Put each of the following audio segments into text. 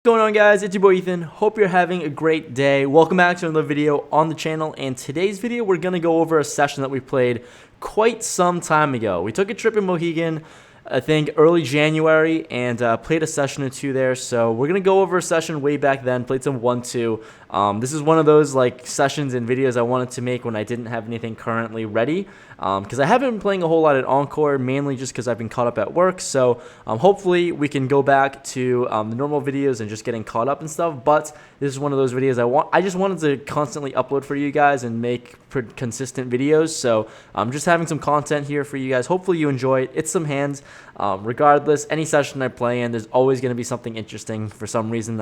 What's going on, guys? It's your boy Ethan. Hope you're having a great day. Welcome back to another video on the channel, and today's video we're going to go over a session that we played quite some time ago. We took a trip in Mohegan, I think early January, and played a session or two there. So we're going to go over a session way back then, played some 1-2. This is one of those like sessions and videos I wanted to make when I didn't have anything currently ready, because I haven't been playing a whole lot at Encore, mainly just because I've been caught up at work. So hopefully we can go back to the normal videos and just getting caught up and stuff. But this is one of those videos I just wanted to constantly upload for you guys and make consistent videos. So I'm just having some content here for you guys. Hopefully you enjoy it. It's some hands. Regardless, any session I play in, there's always going to be something interesting. For some reason,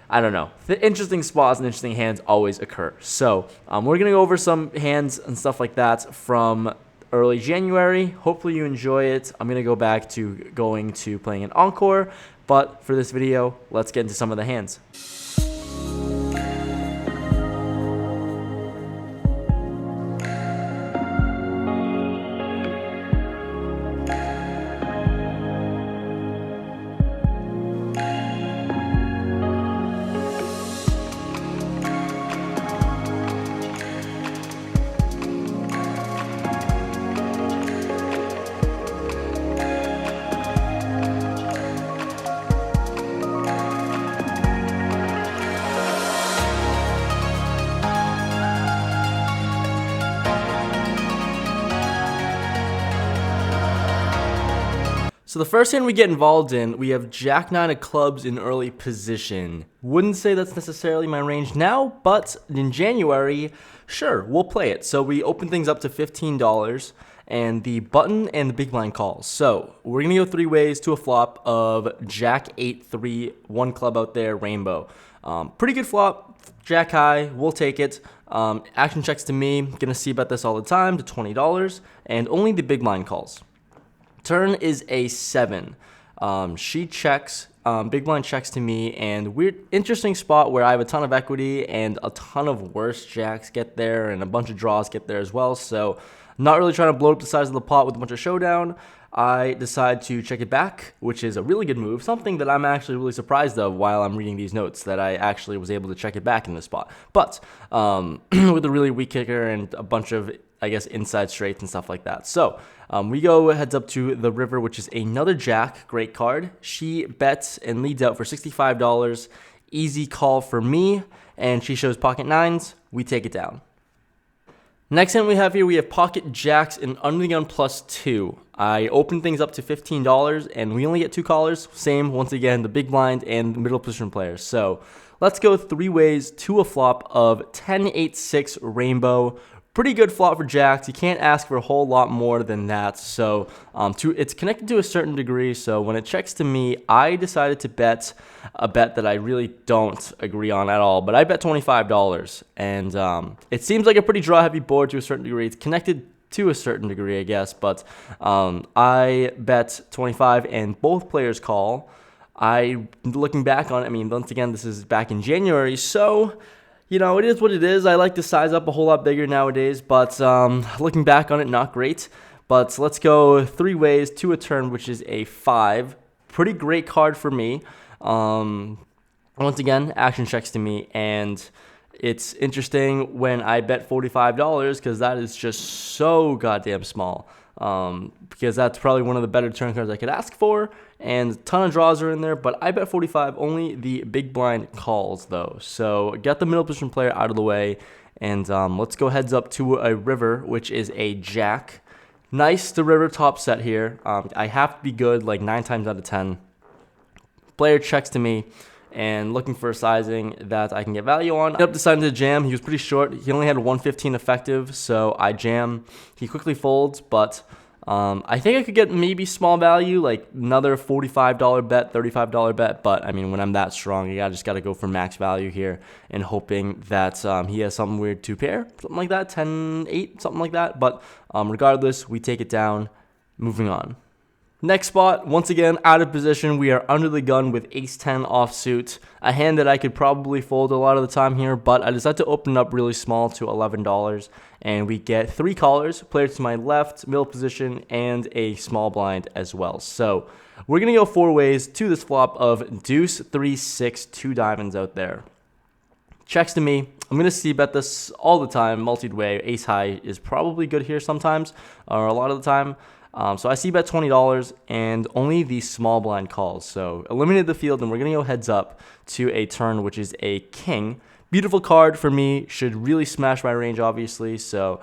I don't know. The interesting spots and interesting hands always occur. So we're going to go over some hands and stuff like that from early January. Hopefully you enjoy it. I'm going to go back to playing an Encore. But for this video, let's get into some of the hands. So the first hand we get involved in, we have Jack 9 of clubs in early position. Wouldn't say that's necessarily my range now, but in January, sure, we'll play it. So we open things up to $15 and the button and the big blind calls. So we're going to go three ways to a flop of Jack 8-3, one club out there, rainbow. Pretty good flop, Jack high, we'll take it. Action checks to me, going to see about this all the time, to $20, and only the big blind calls. Turn is a 7. She checks, big blind checks to me, and interesting spot where I have a ton of equity and a ton of worse jacks get there and a bunch of draws get there as well. So not really trying to blow up the size of the pot with a bunch of showdown. I decide to check it back, which is a really good move, something that I'm actually really surprised of while I'm reading these notes, that I actually was able to check it back in this spot. But with a really weak kicker and a bunch of, I guess, inside straights and stuff like that. So we go heads up to the river, which is another jack. Great card. She bets and leads out for $65. Easy call for me, and she shows pocket nines. We take it down. Next hand we have here, we have pocket jacks and under the gun +2. I open things up to $15, and we only get two callers. Same, once again, the big blind and the middle position players. So let's go three ways to a flop of 10-8-6 rainbow. Pretty good flop for jacks. You can't ask for a whole lot more than that. So it's connected to a certain degree. So when it checks to me, I decided to bet a bet that I really don't agree on at all. But I bet $25. And it seems like a pretty draw-heavy board to a certain degree. It's connected to a certain degree, I guess. But I bet 25 and both players call. Looking back on it, I mean, once again, this is back in January. So you know, it is what it is. I like to size up a whole lot bigger nowadays, but looking back on it, not great. But let's go three ways to a turn, which is a 5. Pretty great card for me. Once again, action checks to me, and it's interesting when I bet $45 because that is just so goddamn small. Because that's probably one of the better turn cards I could ask for, and a ton of draws are in there, but I bet 45. Only the big blind calls, though. So get the middle position player out of the way, and let's go heads up to a river, which is a jack. Nice, the river top set here. I have to be good like 9 times out of 10. Player checks to me, and looking for a sizing that I can get value on. I ended up deciding to jam. He was pretty short. He only had 115 effective, so I jam. He quickly folds, but I think I could get maybe small value, like another $45 bet, $35 bet. But, I mean, when I'm that strong, I just got to go for max value here and hoping that he has something weird to pair, something like that, 10-8, something like that. But regardless, we take it down. Moving on. Next spot, once again, out of position. We are under the gun with ace-10 offsuit. A hand that I could probably fold a lot of the time here, but I decided to open up really small to $11. And we get 3 callers, player to my left, middle position, and a small blind as well. So We're going to go 4 ways to this flop of deuce, 3, 6, 2 diamonds out there. Checks to me. I'm going to c-bet this all the time, multi-way. Ace high is probably good here sometimes, or a lot of the time. So I c-bet $20 and only the small blind calls. So eliminated the field, and we're going to go heads up to a turn, which is a king. Beautiful card for me. Should really smash my range, obviously. So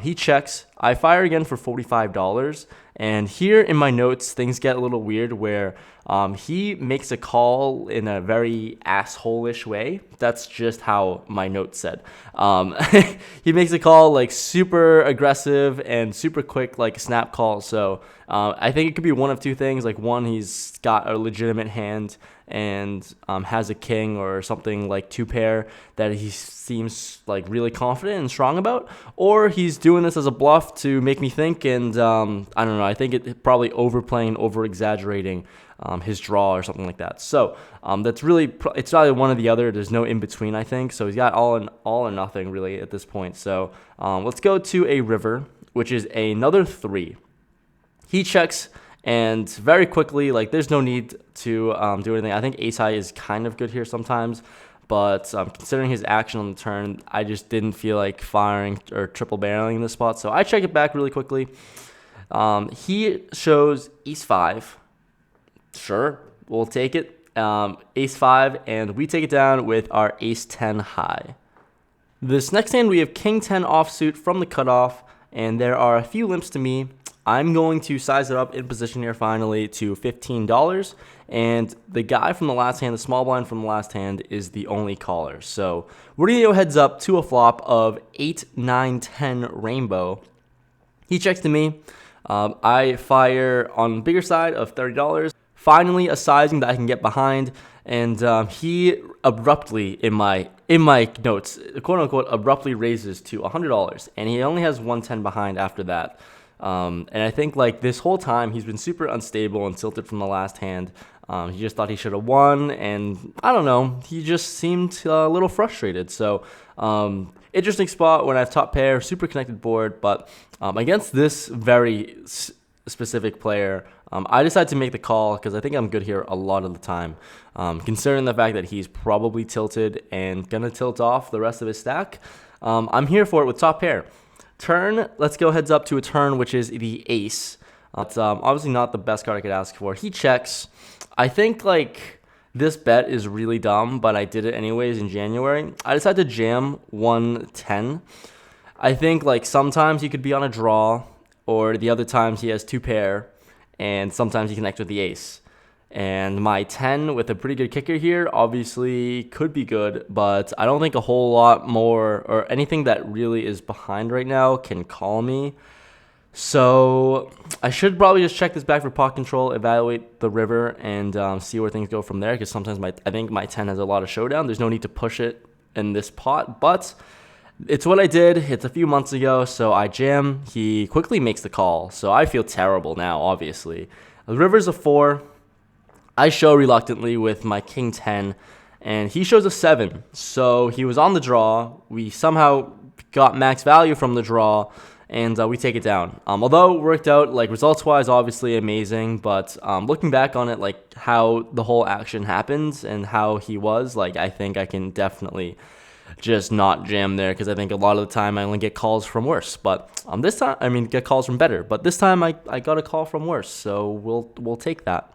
he checks. I fire again for $45. And here in my notes, things get a little weird where he makes a call in a very asshole-ish way. That's just how my notes said. He makes a call like super aggressive and super quick, like a snap call. So I think it could be one of 2 things. Like one, he's got a legitimate hand and has a king or something like 2 pair that he seems like really confident and strong about, or he's doing this as a bluff to make me think, and I don't know, I think it probably overplaying, over exaggerating his draw or something like that. So that's really, it's either one or the other. There's no in between, I think. So he's got all or nothing really at this point. So let's go to a river, which is another 3. He checks. And very quickly, like, there's no need to do anything. I think ace high is kind of good here sometimes, but considering his action on the turn, I just didn't feel like firing or triple barreling in this spot. So I check it back really quickly. He shows ace 5. Sure, we'll take it. Ace 5, and we take it down with our ace 10 high. This next hand, we have king 10 offsuit from the cutoff, and there are a few limps to me. I'm going to size it up in position here finally to $15. And the guy from the last hand, the small blind from the last hand, is the only caller. So we're going to go heads up to a flop of 8, 9, 10 rainbow. He checks to me. I fire on the bigger side of $30. Finally, a sizing that I can get behind. And he abruptly, in my notes, quote unquote, abruptly raises to $100. And he only has 110 behind after that. And I think like this whole time he's been super unstable and tilted from the last hand. He just thought he should have won, and I don't know, he just seemed a little frustrated. So interesting spot when I have top pair, super connected board, but against this very specific player, I decided to make the call because I think I'm good here a lot of the time, considering the fact that he's probably tilted and gonna tilt off the rest of his stack. I'm here for it with top pair. Turn, let's go heads up to a turn, which is the ace. It's obviously not the best card I could ask for. He checks. I think like this bet is really dumb, but I did it anyways in January. I decided to jam 110. I think like sometimes he could be on a draw, or the other times he has 2 pair, and sometimes he connects with the ace. And my 10 with a pretty good kicker here obviously could be good, but I don't think a whole lot more or anything that really is behind right now can call me. So I should probably just check this back for pot control, evaluate the river, and see where things go from there, because sometimes I think my 10 has a lot of showdown. There's no need to push it in this pot, but it's what I did. It's a few months ago, so I jam. He quickly makes the call, so I feel terrible now, obviously. The river's a 4. I show reluctantly with my king 10, and he shows a 7. So he was on the draw. We somehow got max value from the draw, and we take it down. Although it worked out, like results-wise, obviously amazing, but looking back on it, like how the whole action happened and how he was, like I think I can definitely just not jam there, because I think a lot of the time I only get calls from worse. But this time, I mean, get calls from better. But this time I got a call from worse, so we'll take that.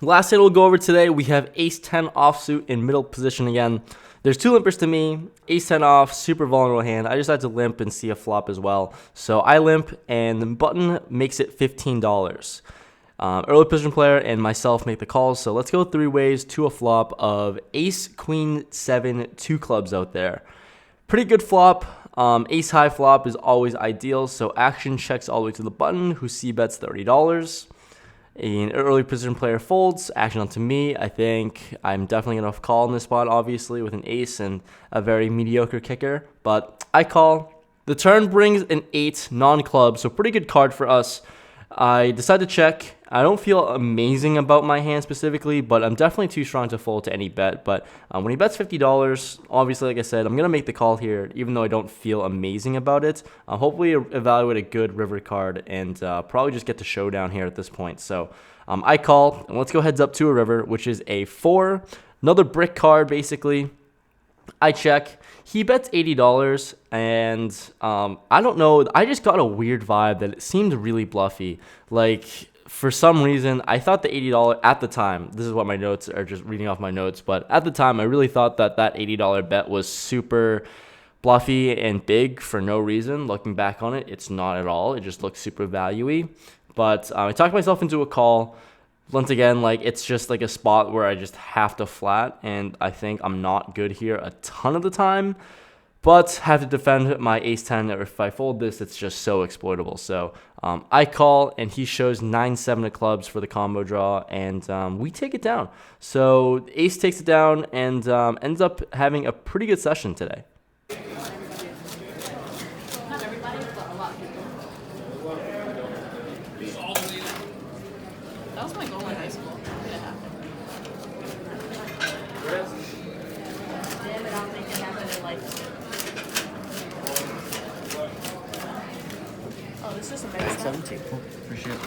Last hand we'll go over today, we have ace 10 offsuit in middle position again. There's 2 limpers to me. Ace 10 off, super vulnerable hand. I just had to limp and see a flop as well. So I limp, and the button makes it $15. Early position player and myself make the calls. So let's go 3 ways to a flop of ace, queen, 7, 2 clubs out there. Pretty good flop. Ace high flop is always ideal. So action checks all the way to the button, who c-bets $30. An early position player folds, action onto me. I think I'm definitely going to call in this spot, obviously, with an ace and a very mediocre kicker. But I call. The turn brings an 8 non-club, so pretty good card for us. I decided to check. I don't feel amazing about my hand specifically, but I'm definitely too strong to fold to any bet. But when he bets $50, obviously, like I said, I'm going to make the call here, even though I don't feel amazing about it. Hopefully evaluate a good river card and probably just get to showdown here at this point. So I call, and let's go heads up to a river, which is a 4. Another brick card, basically. I check. He bets $80, and I don't know. I just got a weird vibe that it seemed really bluffy. Like, for some reason, I thought the $80 at the time, this is what my notes are, just reading off my notes, but at the time, I really thought that that $80 bet was super bluffy and big for no reason. Looking back on it, it's not at all. It just looks super value-y. But I talked myself into a call. Once again, like, it's just like a spot where I just have to flat, and I think I'm not good here a ton of the time, but have to defend my ace-10. If I fold this, it's just so exploitable. So I call, and he shows 9-7 of clubs for the combo draw, and we take it down. So ace takes it down and ends up having a pretty good session today. Not everybody, but a lot of people. That was my goal in high school. Yeah. Damn it, I'll make it happen in life. Oh, this is amazing. 17. Appreciate it.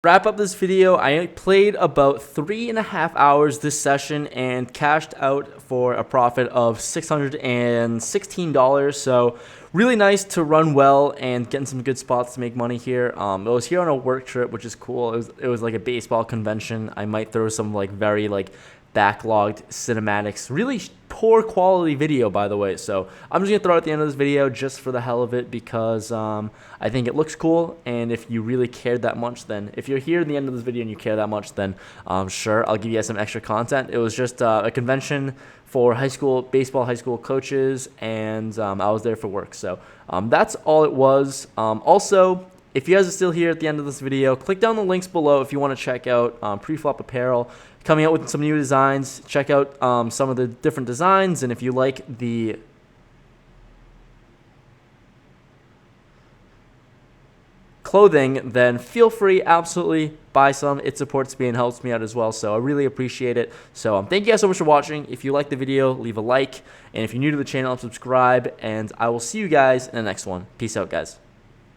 Wrap up this video. I played about 3.5 hours this session and cashed out for a profit of $616. So really nice to run well and getting some good spots to make money here. I was here on a work trip, which is cool. It was like a baseball convention. I might throw some like very like backlogged cinematics. Really poor quality video, by the way. So I'm just gonna throw it at the end of this video just for the hell of it, because I think it looks cool. And if you really cared that much, then if you're here at the end of this video and you care that much, then sure, I'll give you guys some extra content. It was just a convention for high school baseball, high school coaches, and I was there for work. So that's all it was. Also, if you guys are still here at the end of this video, click down the links below if you want to check out Preflop Apparel, coming out with some new designs. Check out some of the different designs, and if you like the clothing, then feel free, absolutely buy some. It supports me and helps me out as well, so I really appreciate it. So thank you guys so much for watching. If you like the video, leave a like, and if you're new to the channel, subscribe, and I will see you guys in the next one. Peace out, guys.